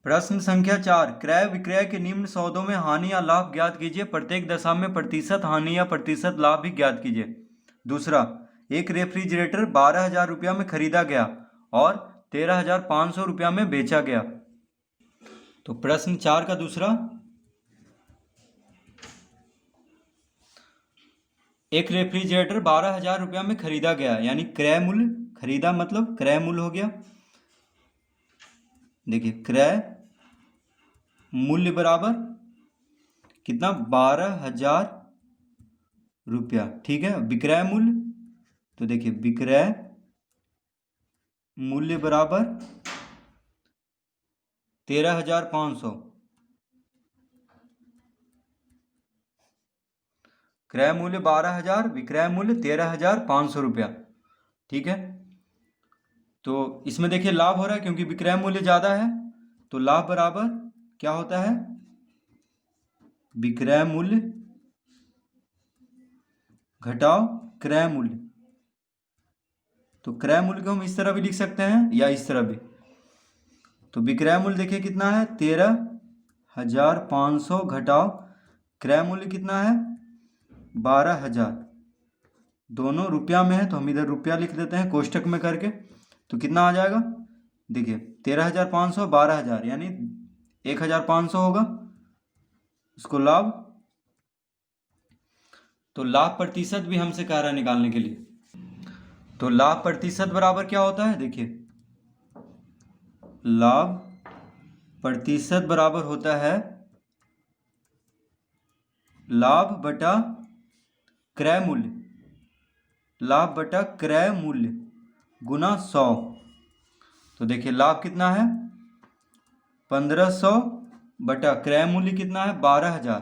प्रश्न संख्या 4, क्रय विक्रय के निम्न सौदों में हानि या लाभ ज्ञात कीजिए। प्रत्येक दशा में प्रतिशत हानि या प्रतिशत लाभ भी ज्ञात कीजिए। दूसरा, एक रेफ्रिजरेटर 12,000 रुपया में खरीदा गया और 13,500 रुपया में बेचा गया। तो प्रश्न 4 का दूसरा, एक रेफ्रिजरेटर 12,000 रुपया में खरीदा गया, यानी क्रय मूल्य, खरीदा मतलब क्रय मूल्य हो गया। देखिए क्रय मूल्य बराबर कितना, 12,000 रुपया। ठीक है, विक्रय मूल्य, तो देखिए विक्रय मूल्य बराबर 13,500। क्रय मूल्य 12,000, विक्रय मूल्य 13,500 रुपया। ठीक है, तो इसमें देखिए लाभ हो रहा है क्योंकि विक्रय मूल्य ज्यादा है, तो लाभ बराबर क्या होता है, विक्रय मूल्य घटाओ क्रय मूल्य। तो क्रय मूल्य को हम इस तरह भी लिख सकते हैं या इस तरह भी। तो विक्रय मूल्य देखिए कितना है, 13,500 घटाओ क्रय मूल्य कितना है, 12,000। दोनों रुपया में है तो हम इधर रुपया लिख देते हैं कोष्टक में करके। तो कितना आ जाएगा, देखिए 13,500 12,000 यानी 1,500 होगा। इसको लाभ, तो लाभ प्रतिशत भी हमसे कह रहा है निकालने के लिए। तो लाभ प्रतिशत बराबर क्या होता है, देखिए लाभ प्रतिशत बराबर होता है लाभ बटा क्रय मूल्य, लाभ बटा क्रय मूल्य गुना 100। तो देखिए लाभ कितना है 1,500 बटा क्रय मूल्य कितना है 12,000,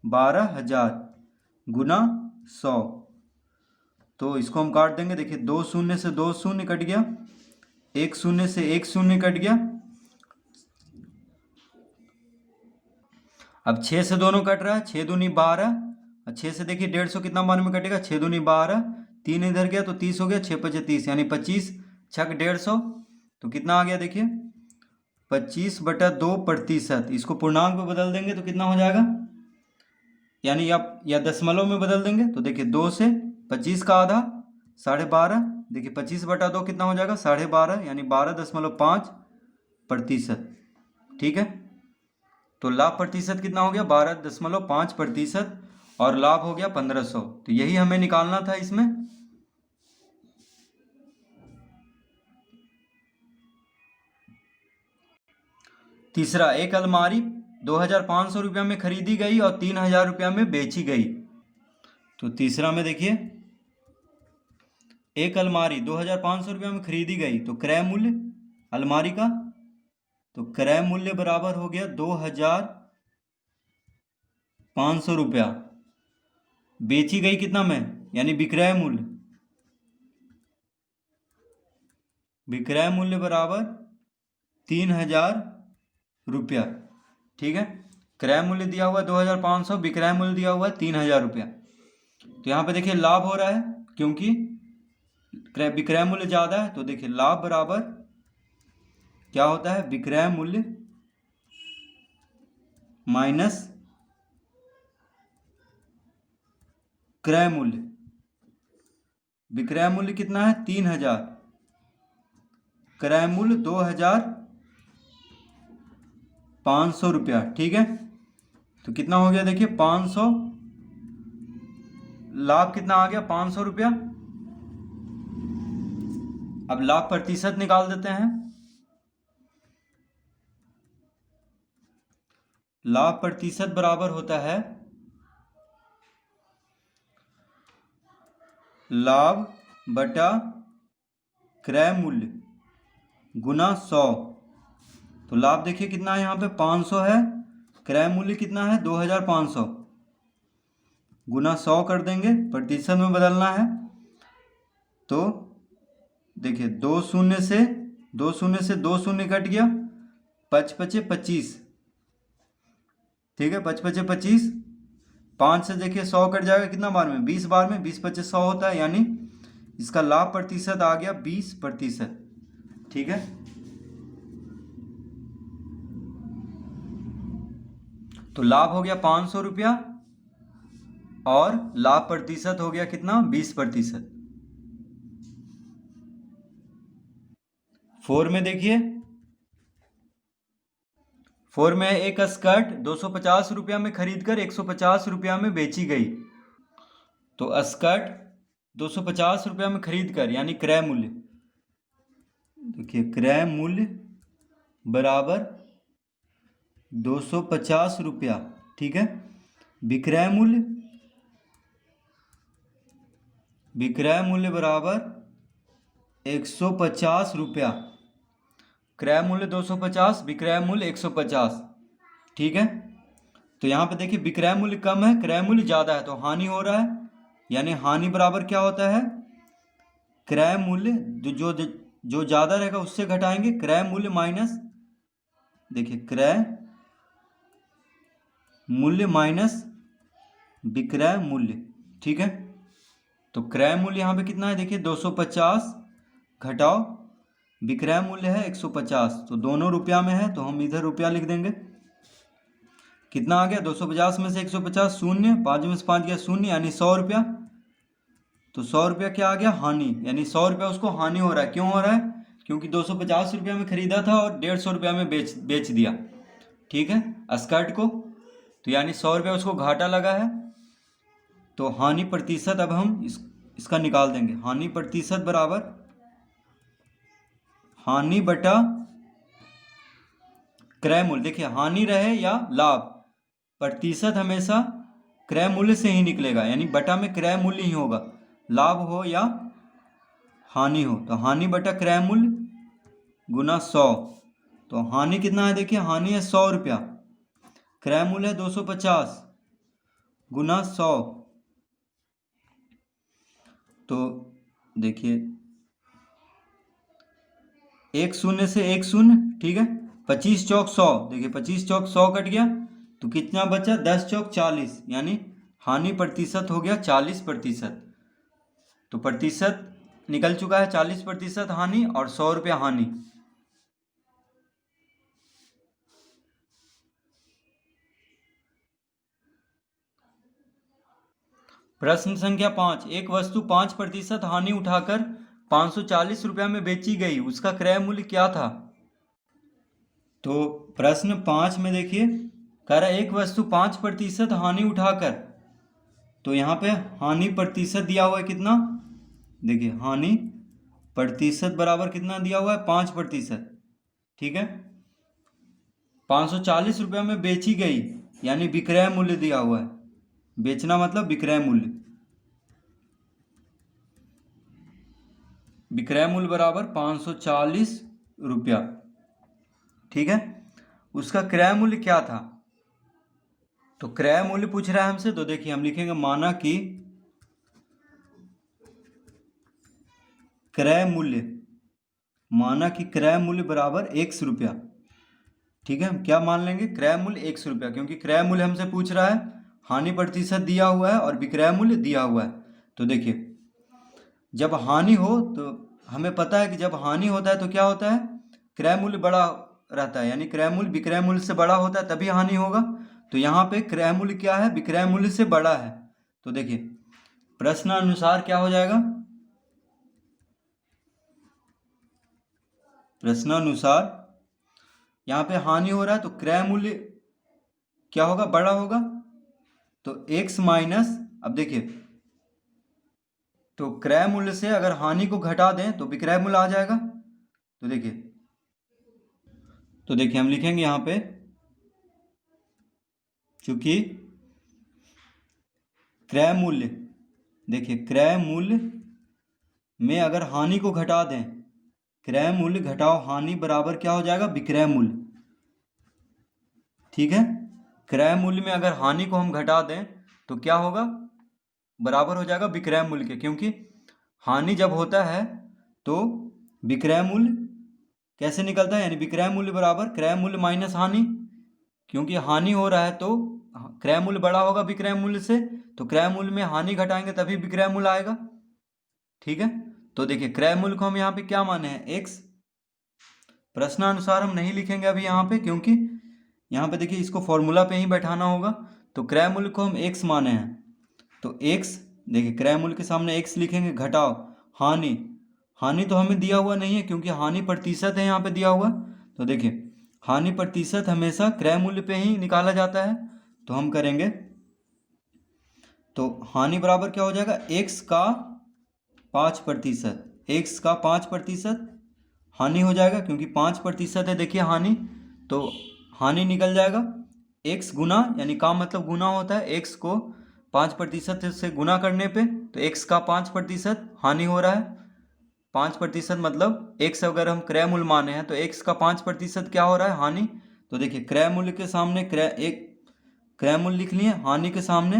12,000 गुना 100। तो इसको हम काट देंगे, देखिए 2 शून्य से 2 शून्य कट गया, 1 शून्य से 1 शून्य कट गया। अब 6 से दोनों कट रहा है, 6 दूनी 12, 6 से देखिए 150 कितना मान में कटेगा, 6 दूनी 12, 3 इधर गया तो 30 हो गया, 6 पचे 30 यानी 25 छक 150। तो कितना आ गया देखिए 25/2%। इसको पूर्णांक में बदल देंगे तो कितना हो जाएगा, यानी आप या दशमलव में बदल देंगे तो देखिए 2 से 25 का आधा 12.5, देखिए 25/2 कितना हो जाएगा 12.5 यानी 12.5%। ठीक है, तो लाभ प्रतिशत कितना हो गया 12.5% और लाभ हो गया 1,500। तो यही हमें निकालना था इसमें। तीसरा, एक अलमारी 2,500 रुपया में खरीदी गई और 3,000 रुपया में बेची गई। तो तीसरा में देखिए एक अलमारी 2,500 रुपया में खरीदी गई, तो क्रय मूल्य अलमारी का, तो क्रय मूल्य बराबर हो गया 2,500 रुपया। बेची गई कितना में, यानी विक्रय मूल्य, विक्रय मूल्य बराबर 3,000 रुपया। ठीक है, क्रय मूल्य दिया हुआ 2,500, विक्रय मूल्य दिया हुआ 3,000 रुपया। तो यहाँ पे देखिए लाभ हो रहा है क्योंकि विक्रय मूल्य ज्यादा है। तो देखिए लाभ बराबर क्या होता है, विक्रय मूल्य माइनस क्रय मूल्य। विक्रय मूल्य कितना है 3,000, क्रय मूल्य 2,500 रुपया। ठीक है, तो कितना हो गया देखिए 500, लाभ कितना आ गया 500 रुपया। अब लाभ प्रतिशत निकाल देते हैं। लाभ प्रतिशत बराबर होता है लाभ बटा क्रय मूल्य गुना 100। तो लाभ देखिए कितना है यहाँ पे 500 है, क्रय मूल्य कितना है 2,500, गुना 100 कर देंगे, प्रतिशत में बदलना है। तो देखिए 2 शून्य से 2 शून्य कट गया, 5 पचे 25। ठीक है, 5 पचे 25, 5 से देखिए 100 कट जाएगा कितना बार में, 20 बार में, 20 पचे 100 होता है, यानी इसका लाभ प्रतिशत आ गया 20%। ठीक है, तो लाभ हो गया 500 रुपया और लाभ प्रतिशत हो गया कितना, 20%। 4 में देखिए, 4 में एक स्कर्ट 250 रुपया में खरीदकर 150 रुपया में बेची गई। तो स्कर्ट 250 रुपया में खरीदकर, यानी क्रय मूल्य, देखिए क्रय मूल्य बराबर 250 रुपया, ठीक है। विक्रय मूल्य बराबर 150 रुपया। क्रय मूल्य 250, विक्रय मूल्य 150, ठीक है। तो यहाँ पे देखिए विक्रय मूल्य कम है, क्रय मूल्य ज़्यादा है, तो हानि हो रहा है, यानी हानि बराबर क्या होता है, क्रय मूल्य जो ज़्यादा रहेगा उससे घटाएंगे, क्रय मूल्य माइनस, देखिए क्रय मूल्य माइनस विक्रय मूल्य, ठीक है। तो क्रय मूल्य यहाँ पे कितना है, देखिए 250 घटाओ विक्रय मूल्य है 150, तो दोनों रुपया में है तो हम इधर रुपया लिख देंगे। कितना आ गया, 250 में से 150 शून्य, 5 में से 5 गया शून्य, यानी 100 रुपया। तो 100 रुपया क्या आ गया, हानि, यानी 100 रुपया उसको हानि हो रहा है। क्यों हो रहा है, क्योंकि 250 रुपया में खरीदा था और 150 रुपया में बेच दिया, ठीक है, स्कर्ट को, तो यानी 100 रुपया उसको घाटा लगा है। तो हानि प्रतिशत अब हम इसका निकाल देंगे। हानि प्रतिशत बराबर हानि बटा क्रय मूल्य। देखिए हानि रहे या लाभ, प्रतिशत हमेशा क्रय मूल्य से ही निकलेगा, यानी बटा में क्रय मूल्य ही होगा, लाभ हो या हानि हो। तो हानि बटा क्रय मूल्य गुना 100। तो हानि कितना है, देखिए हानि है 100 रुपया, क्रय मूल्य है 250 गुना 100। तो देखिए एक शून्य से एक शून्य, ठीक है, 25 चौक 100, देखिए 25 चौक 100 कट गया, तो कितना बचा, 10 चौक 40, यानी हानि प्रतिशत हो गया 40%। तो प्रतिशत निकल चुका है 40% हानि और 100 रुपया हानि। प्रश्न संख्या 5, एक वस्तु 5% हानि उठाकर 540 रुपया में बेची गई, उसका क्रय मूल्य क्या था। तो प्रश्न 5 में देखिए कह रहा है एक वस्तु 5% हानि उठाकर, तो यहाँ पे हानि प्रतिशत दिया हुआ है कितना, देखिए हानि प्रतिशत बराबर कितना दिया हुआ है, 5%, ठीक है। 540 रुपया में बेची गई, यानी विक्रय मूल्य दिया हुआ है, बेचना मतलब विक्रय मूल्य, विक्रय मूल्य बराबर 540 रुपया, ठीक है। उसका क्रय मूल्य क्या था, तो क्रय मूल्य पूछ रहा है हमसे, तो देखिए हम लिखेंगे माना कि क्रय मूल्य बराबर 100 रुपया, ठीक है। हम क्या मान लेंगे, क्रय मूल्य 100 रुपया, क्योंकि क्रय मूल्य हमसे पूछ रहा है, हानि प्रतिशत दिया हुआ है और विक्रय मूल्य दिया हुआ है। तो देखिए जब हानि हो, तो हमें पता है कि जब हानि होता है तो क्या होता है, क्रय मूल्य बड़ा रहता है, यानी क्रय मूल्य विक्रय मूल्य से बड़ा होता है तभी हानि होगा। तो यहाँ पे क्रय मूल्य क्या है, विक्रय मूल्य से बड़ा है। तो देखिए प्रश्नानुसार क्या हो जाएगा, प्रश्नानुसार यहाँ पे हानि हो रहा है तो क्रय मूल्य क्या होगा, बड़ा होगा। तो x माइनस, अब देखिए तो क्रय मूल्य से अगर हानि को घटा दें तो विक्रय मूल्य आ जाएगा। तो देखिए हम लिखेंगे यहाँ पे, चूंकि क्रय मूल्य, देखिए क्रय मूल्य में अगर हानि को घटा दें, क्रय मूल्य घटाओ हानि बराबर क्या हो जाएगा, विक्रय मूल्य, ठीक है। क्रय मूल्य में अगर हानि को हम घटा दें तो क्या होगा, बराबर हो जाएगा विक्रय मूल्य के, क्योंकि हानि जब होता है तो विक्रय मूल्य कैसे निकलता है, यानी विक्रय मूल्य बराबर क्रय मूल्य माइनस हानि, क्योंकि हानि हो रहा है तो क्रय मूल्य बड़ा होगा विक्रय मूल्य से, तो क्रय मूल्य में हानि घटाएंगे तभी विक्रय मूल्य आएगा, ठीक है। तो देखिए क्रय मूल्य को हम यहाँ पे क्या माने हैं, x। प्रश्नानुसार हम नहीं लिखेंगे अभी यहाँ पे, क्योंकि यहाँ पे देखिए इसको फॉर्मूला पे ही बैठाना होगा। तो क्रय मूल्य को हम x माने हैं, तो x देखिए क्रय मूल्य के सामने x लिखेंगे, घटाओ हानि। हानि तो हमें दिया हुआ नहीं है क्योंकि हानि प्रतिशत है यहाँ पे दिया हुआ। तो देखिए हानि प्रतिशत हमेशा क्रय मूल्य पे ही निकाला जाता है। तो हम करेंगे, तो हानि बराबर क्या हो जाएगा, x का 5%, x का 5% हानि हो जाएगा क्योंकि 5% है देखिए हानि, तो हानि निकल जाएगा। x गुना, यानी का मतलब गुना होता है, x को 5% से गुना करने पे तो x का 5% हानि हो रहा है। 5% मतलब x अगर हम क्रय मूल्य माने हैं तो x का 5% क्या हो रहा है, हानि। तो देखिए क्रय मूल्य के सामने क्रय मूल्य लिख लिए, हानि के सामने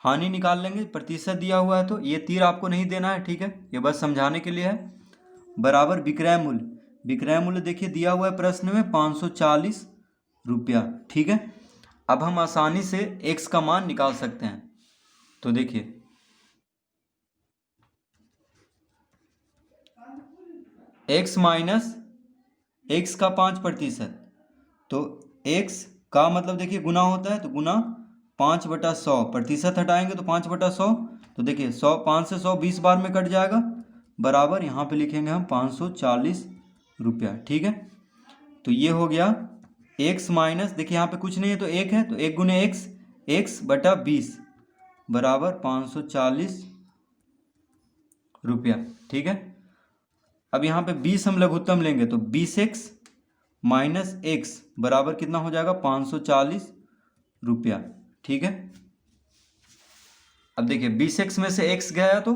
हानि निकाल लेंगे, प्रतिशत दिया हुआ है तो ये तीर आपको नहीं देना है, ठीक है, ये बस समझाने के लिए है। बराबर विक्रय मूल्य, विक्रय मूल्य देखिए दिया हुआ है प्रश्न में 540 रुपया, ठीक है। अब हम आसानी से x का मान निकाल सकते हैं। तो देखिए x माइनस x का 5%, तो x का मतलब देखिए गुना होता है, तो गुना 5/100, प्रतिशत हटाएंगे तो 5/100, तो देखिए 100, 5 से 100 20 बार में कट जाएगा, बराबर यहाँ पे लिखेंगे हम 540 रुपया, ठीक है। तो ये हो गया x माइनस, देखिए यहाँ पे कुछ नहीं है तो 1 है, तो 1 गुने x बटा 20 बराबर 540 रुपया, ठीक है। अब यहाँ पे 20 हम लघुत्तम लेंगे तो 20x माइनस x बराबर कितना हो जाएगा, 540 रुपया, ठीक है। अब देखिए 20x में से x गया तो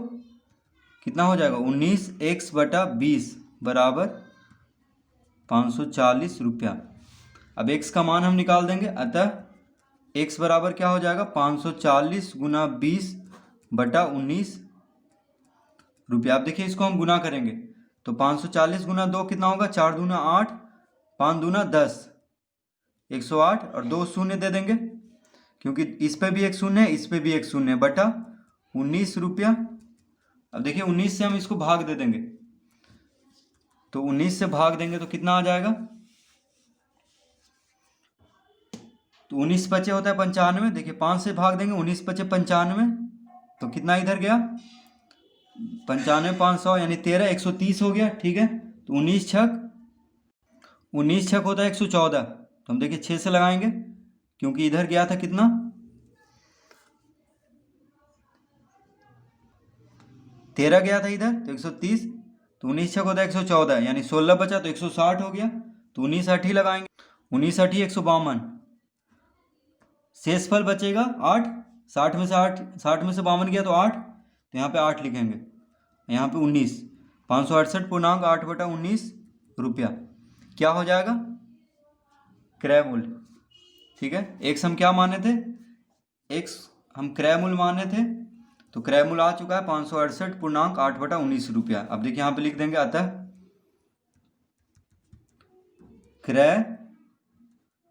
कितना हो जाएगा, 19x बटा 20 बराबर 540 रुपया। अब x का मान हम निकाल देंगे, अतः x बराबर क्या हो जाएगा, 540 गुना 20 बटा 19 रुपया। अब देखिए इसको हम गुना करेंगे तो 540 गुना 2 कितना होगा, 4 दूना 8, 5 दूना 10, 108 और 2 शून्य दे देंगे क्योंकि इस पे भी एक शून्य है, इस पे भी एक शून्य है, बटा 19 रुपया। अब देखिए 19 से हम इसको भाग दे देंगे, तो 19 से भाग देंगे तो कितना आ जाएगा, तो 19 पचे होता है 95, देखिए 5 से भाग देंगे, 19 पचे 95, तो कितना इधर गया 95 500 यानी 13, 130 हो गया, ठीक है। तो 19 छक होता है 114, तो हम देखिए 6 से लगाएंगे क्योंकि इधर गया था कितना, 13 गया था इधर तो 130, तो 19 छक होता है 114 यानी 16 बचा तो 160 हो गया, तो 19 8 ही लगाएंगे, 19 8 152, शेषफल बचेगा 8, 60 में से 52 गया तो 8, तो यहाँ पे 8 लिखेंगे, यहाँ पे 19, 568.8/19 रुपया क्या हो जाएगा, क्रय मूल्य, ठीक है। x हम क्या माने थे, x हम क्रय मूल्य माने थे, तो क्रय मूल्य आ चुका है 568.8/19 रुपया। अब देखिए यहाँ पे लिख देंगे, अतः क्रय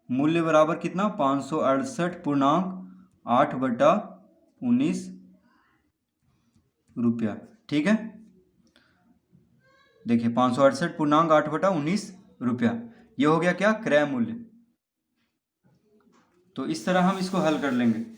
मूल्य बराबर कितना, 568.8/19 रुपया, ठीक है। देखिए 568.8/19 रुपया, ये हो गया क्या, क्रय मूल्य। तो इस तरह हम इसको हल कर लेंगे।